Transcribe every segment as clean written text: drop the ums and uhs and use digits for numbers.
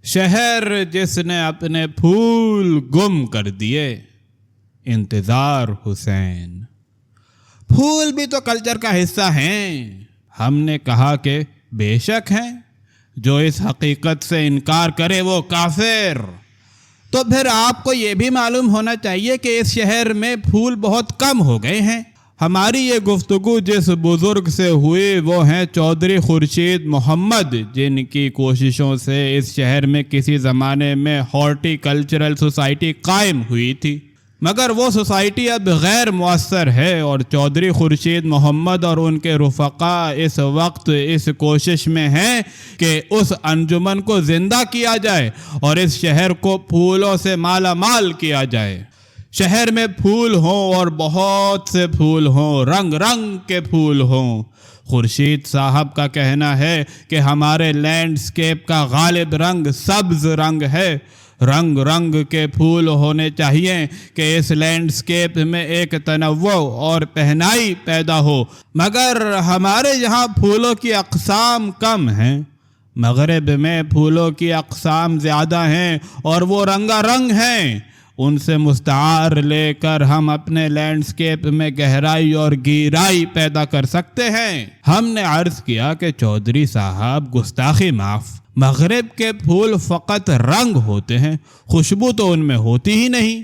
شہر جس نے اپنے پھول گم کر دیے، انتظار حسین۔ پھول بھی تو کلچر کا حصہ ہیں۔ ہم نے کہا کہ بے شک ہیں، جو اس حقیقت سے انکار کرے وہ کافر۔ تو پھر آپ کو یہ بھی معلوم ہونا چاہیے کہ اس شہر میں پھول بہت کم ہو گئے ہیں۔ ہماری یہ گفتگو جس بزرگ سے ہوئی وہ ہیں چودھری خورشید محمد، جن کی کوششوں سے اس شہر میں کسی زمانے میں ہارٹی کلچرل سوسائٹی قائم ہوئی تھی، مگر وہ سوسائٹی اب غیر مؤثر ہے، اور چودھری خورشید محمد اور ان کے رفقا اس وقت اس کوشش میں ہیں کہ اس انجمن کو زندہ کیا جائے اور اس شہر کو پھولوں سے مالا مال کیا جائے۔ شہر میں پھول ہوں اور بہت سے پھول ہوں، رنگ رنگ کے پھول ہوں۔ خورشید صاحب کا کہنا ہے کہ ہمارے لینڈسکیپ کا غالب رنگ سبز رنگ ہے۔ رنگ رنگ کے پھول ہونے چاہیے کہ اس لینڈسکیپ میں ایک تنوع اور پہنائی پیدا ہو، مگر ہمارے یہاں پھولوں کی اقسام کم ہیں۔ مغرب میں پھولوں کی اقسام زیادہ ہیں اور وہ رنگا رنگ ہیں۔ ان سے مستعار لے کر ہم اپنے لینڈسکیپ میں گہرائی اور گہرائی پیدا کر سکتے ہیں۔ ہم نے عرض کیا کہ چودھری صاحب گستاخی معاف، مغرب کے پھول فقط رنگ ہوتے ہیں، خوشبو تو ان میں ہوتی ہی نہیں۔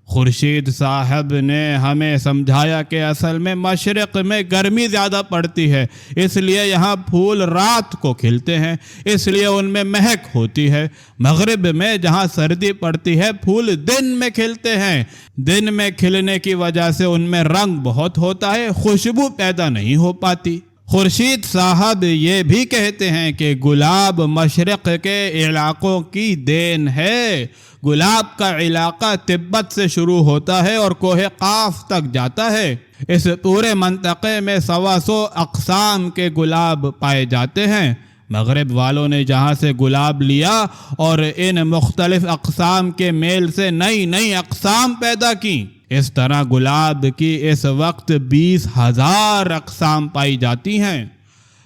خورشید صاحب نے ہمیں سمجھایا کہ اصل میں مشرق میں گرمی زیادہ پڑتی ہے، اس لیے یہاں پھول رات کو کھلتے ہیں، اس لیے ان میں مہک ہوتی ہے۔ مغرب میں جہاں سردی پڑتی ہے پھول دن میں کھلتے ہیں، دن میں کھلنے کی وجہ سے ان میں رنگ بہت ہوتا ہے، خوشبو پیدا نہیں ہو پاتی۔ خورشید صاحب یہ بھی کہتے ہیں کہ گلاب مشرق کے علاقوں کی دین ہے۔ گلاب کا علاقہ تبت سے شروع ہوتا ہے اور کوہ قاف تک جاتا ہے۔ اس پورے منطقے میں 125 اقسام کے گلاب پائے جاتے ہیں۔ مغرب والوں نے جہاں سے گلاب لیا اور ان مختلف اقسام کے میل سے نئی نئی اقسام پیدا کی۔ اس طرح گلاب کی اس وقت 20,000 اقسام پائی جاتی ہیں۔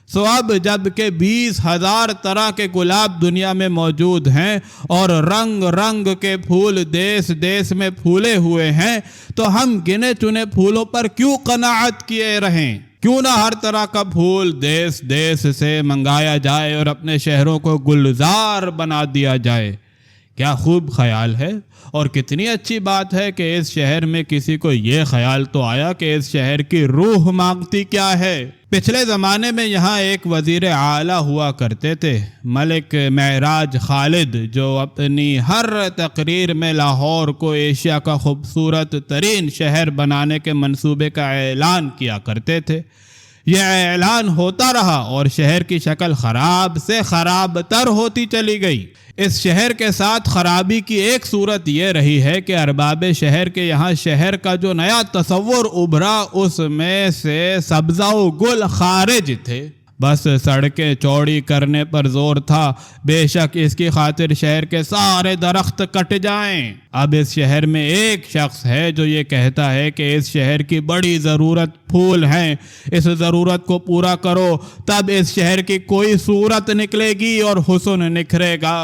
اب جب کہ 20,000 طرح کے گلاب دنیا میں موجود ہیں اور رنگ رنگ کے پھول دیس دیس میں پھولے ہوئے ہیں، تو ہم گنے چنے پھولوں پر کیوں قناعت کیے رہیں؟ کیوں نہ ہر طرح کا پھول دیس دیس سے منگایا جائے اور اپنے شہروں کو گلزار بنا دیا جائے؟ کیا خوب خیال ہے، اور کتنی اچھی بات ہے کہ اس شہر میں کسی کو یہ خیال تو آیا کہ اس شہر کی روح مانگتی کیا ہے۔ پچھلے زمانے میں یہاں ایک وزیر اعلیٰ ہوا کرتے تھے، ملک معراج خالد، جو اپنی ہر تقریر میں لاہور کو ایشیا کا خوبصورت ترین شہر بنانے کے منصوبے کا اعلان کیا کرتے تھے۔ یہ اعلان ہوتا رہا اور شہر کی شکل خراب سے خراب تر ہوتی چلی گئی۔ اس شہر کے ساتھ خرابی کی ایک صورت یہ رہی ہے کہ ارباب شہر کے یہاں شہر کا جو نیا تصور ابھرا اس میں سے سبزہ و گل خارج تھے، بس سڑکیں چوڑی کرنے پر زور تھا۔ بے شک اس کی خاطر شہر کے سارے درخت کٹ جائیں۔ اب اس شہر میں ایک شخص ہے جو یہ کہتا ہے کہ اس شہر کی بڑی ضرورت پھول ہیں، اس ضرورت کو پورا کرو تب اس شہر کی کوئی صورت نکلے گی اور حسن نکھرے گا۔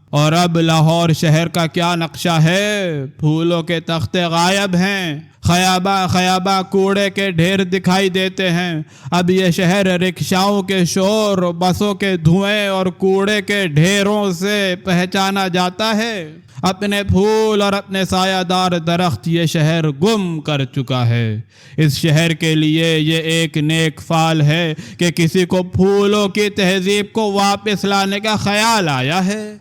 اور اب لاہور شہر کا کیا نقشہ ہے؟ پھولوں کے تختے غائب ہیں، خیابہ کوڑے کے ڈھیر دکھائی دیتے ہیں۔ اب یہ شہر رکشاؤں کے شور، بسوں کے دھوئیں اور کوڑے کے ڈھیروں سے پہچانا جاتا ہے۔ اپنے پھول اور اپنے سایہ دار درخت یہ شہر گم کر چکا ہے۔ اس شہر کے لیے یہ ایک نیک فال ہے کہ کسی کو پھولوں کی تہذیب کو واپس لانے کا خیال آیا ہے۔